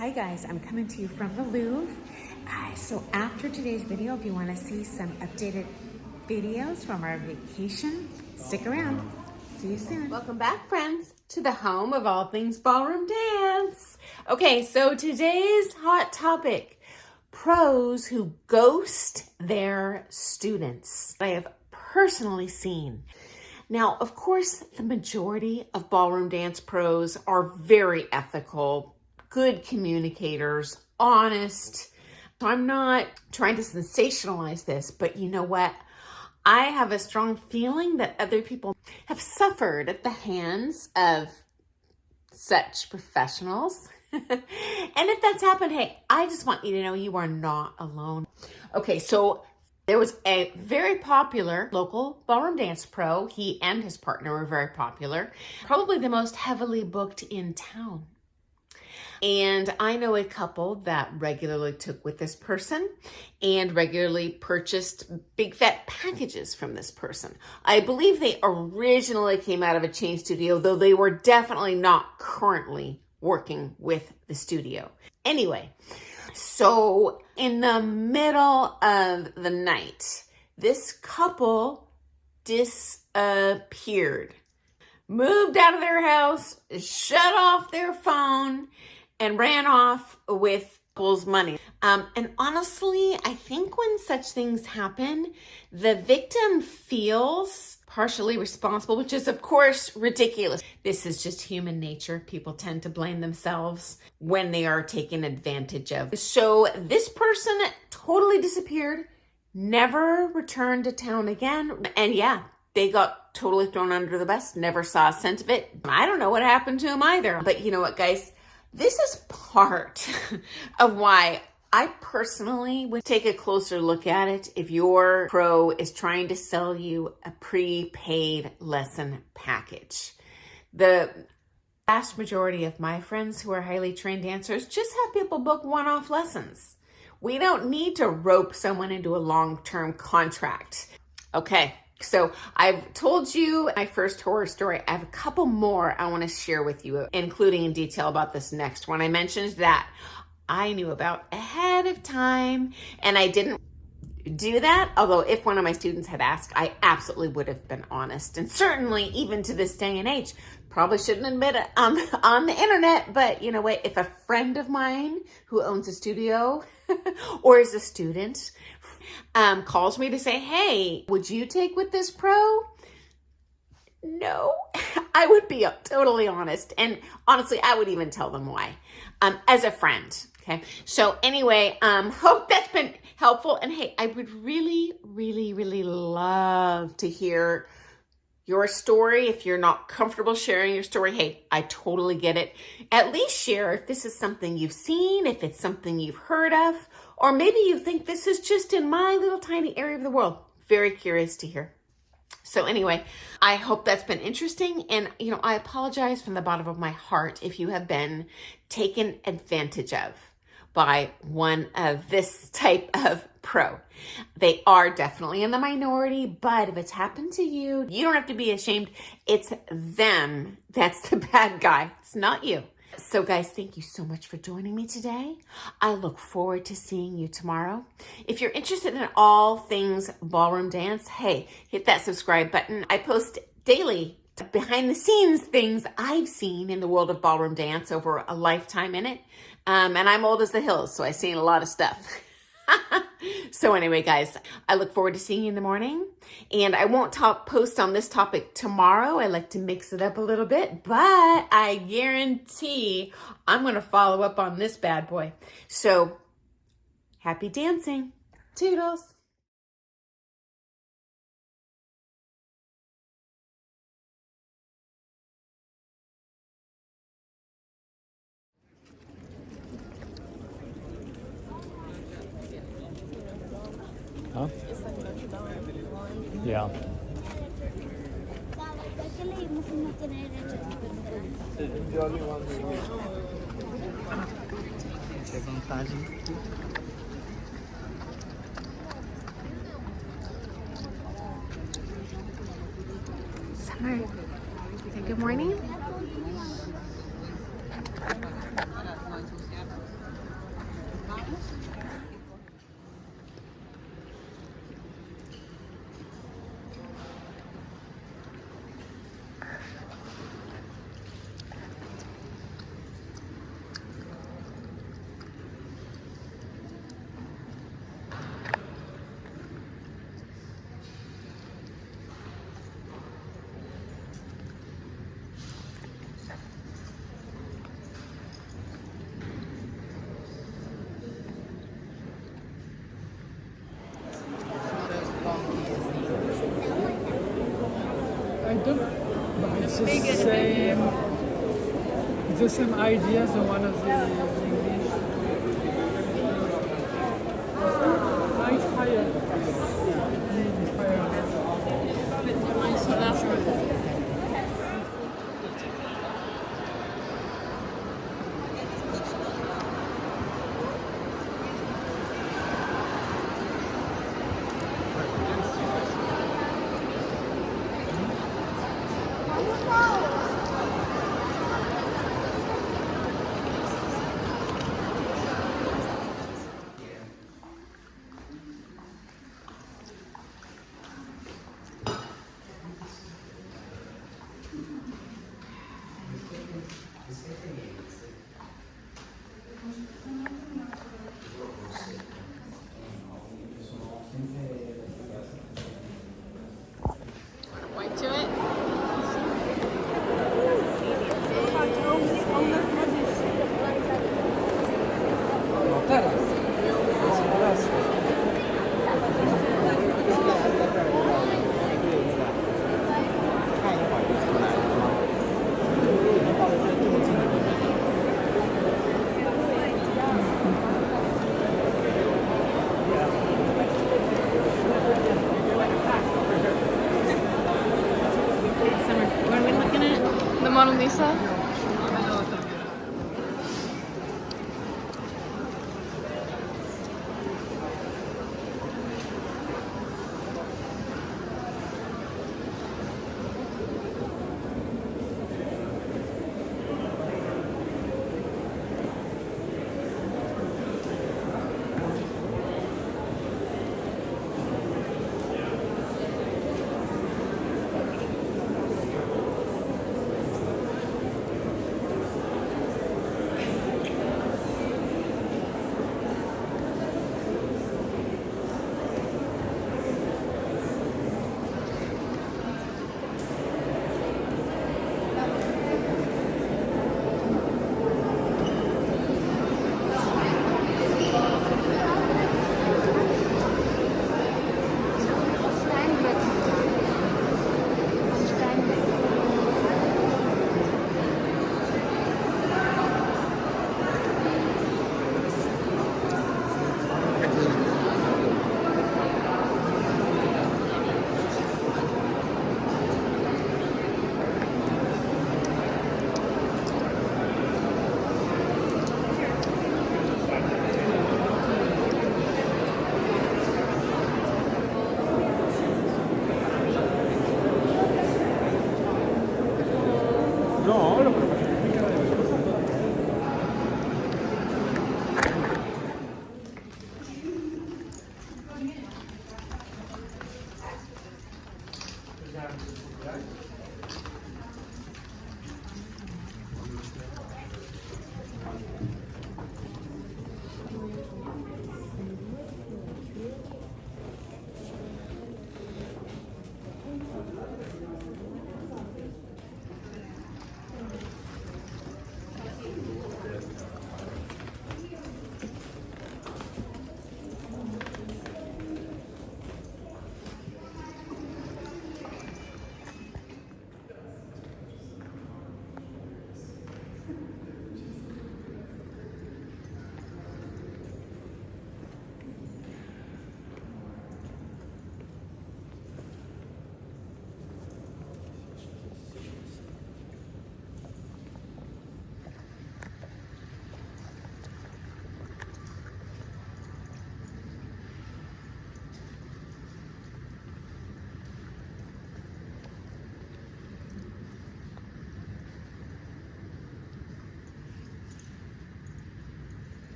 Hi guys, I'm coming to you from the Louvre. So after today's video, if you want to see some updated videos from our vacation, stick around. See you soon. Welcome back, friends, to the home of all things ballroom dance. Okay, so today's hot topic, pros who ghost their students. I have personally seen. Now, of course, the majority of ballroom dance pros are very ethical, good communicators, honest. So I'm not trying to sensationalize this, but you know what? I have a strong feeling that other people have suffered at the hands of such professionals. And if that's happened, hey, I just want you to know you are not alone. Okay, so there was a very popular local ballroom dance pro. He and his partner were very popular, probably the most heavily booked in town. And I know a couple that regularly took with this person and regularly purchased big fat packages from this person. I believe they originally came out of a chain studio, though they were definitely not currently working with the studio. Anyway, so in the middle of the night, this couple disappeared, moved out of their house, shut off their phone, and ran off with people's money. And honestly, I think when such things happen, the victim feels partially responsible, which is of course ridiculous. This is just human nature. People tend to blame themselves when they are taken advantage of. So this person totally disappeared, never returned to town again. And yeah, they got totally thrown under the bus, never saw a cent of it. I don't know what happened to him either. But you know what, guys? This is part of why I personally would take a closer look at it if your pro is trying to sell you a prepaid lesson package. The vast majority of my friends who are highly trained dancers just have people book one-off lessons. We don't need to rope someone into a long-term contract. Okay. So I've told you my first horror story. I have a couple more I want to share with you, including in detail about this next one. I mentioned that I knew about ahead of time, and I didn't do that. Although if one of my students had asked, I absolutely would have been honest. And certainly even to this day and age, probably shouldn't admit it on the internet. But you know what? If a friend of mine who owns a studio or is a student calls me to say, hey, would you take with this pro? No, I would be totally honest. And honestly, I would even tell them why, as a friend. Okay. So anyway, hope that's been helpful. And hey, I would really, really, really love to hear your story. If you're not comfortable sharing your story, hey, I totally get it. At least share if this is something you've seen, if it's something you've heard of, or maybe you think this is just in my little tiny area of the world. Very curious to hear. So anyway, I hope that's been interesting. And, you know, I apologize from the bottom of my heart if you have been taken advantage of by one of this type of pro. They are definitely in the minority, but if it's happened to you, you don't have to be ashamed. It's them that's the bad guy. It's not you. So guys, thank you so much for joining me today. I look forward to seeing you tomorrow. If you're interested in all things ballroom dance, hey, hit that subscribe button. I post daily behind the scenes things I've seen in the world of ballroom dance over a lifetime in it. And I'm old as the hills, so I've seen a lot of stuff. So anyway, guys, I look forward to seeing you in the morning. And I won't post on this topic tomorrow. I like to mix it up a little bit, but I guarantee I'm going to follow up on this bad boy. So happy dancing. Toodles. Huh? Yeah. Summer, say good morning. the same idea, the one of the English. Inspired. White to it. No teraz. Teraz. Summer, what are we looking at? The Mona Lisa?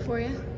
for you.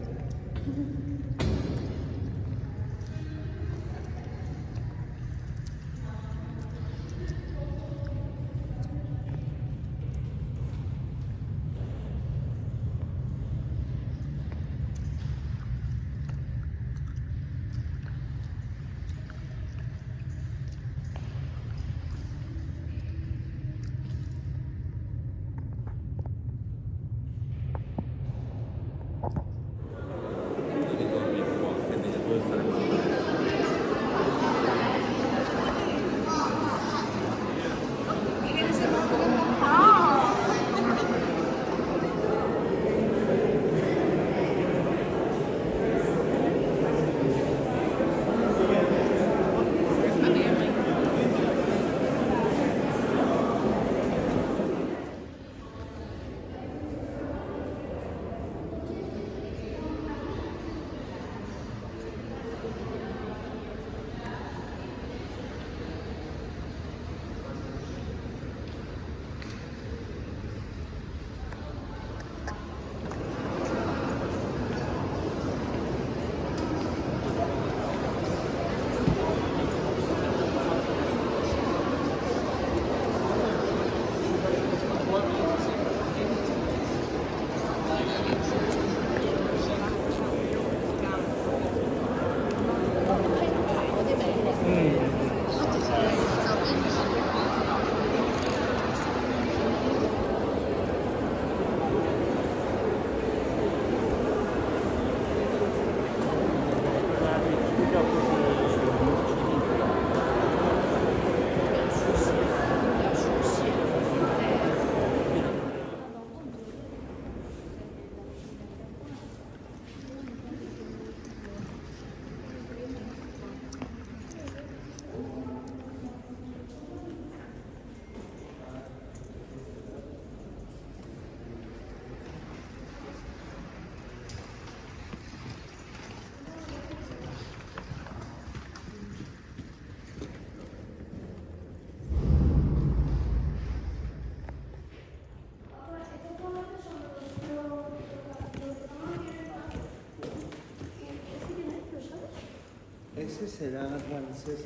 Ese será francés.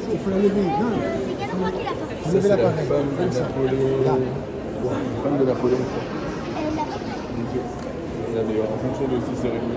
Il faut la lever. Non, il faut lever l'appareil. Comme ça. Là. Femme de Napoléon. En fonction de si c'est réglé.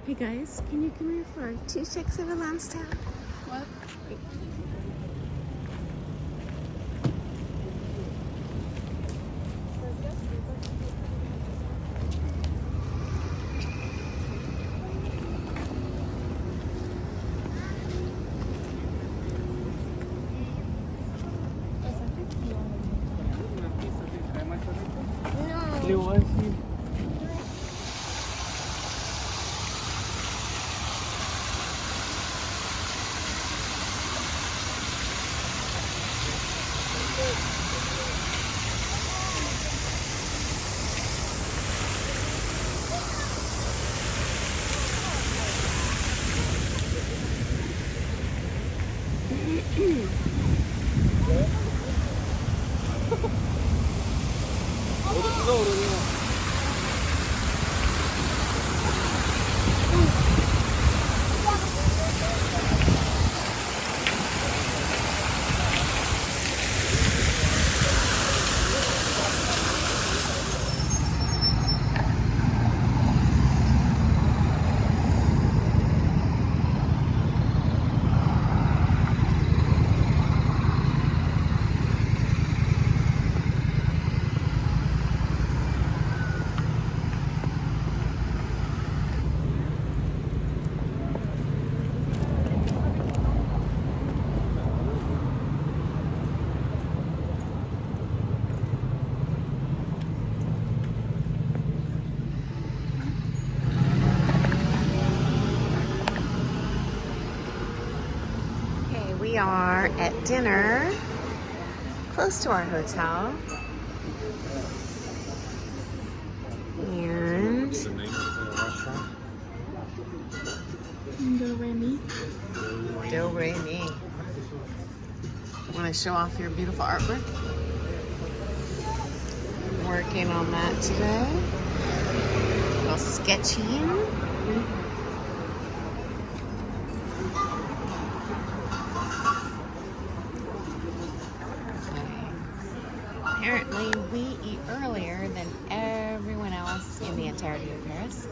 Hey guys, can you come here for 2 shakes of a lamb's tail? What? Le voici. Okay, we are at dinner close to our hotel. And Do Re Mi. Want to show off your beautiful artwork? Working on that today. A little sketching. Apparently, we eat earlier than everyone else in the entirety of Paris.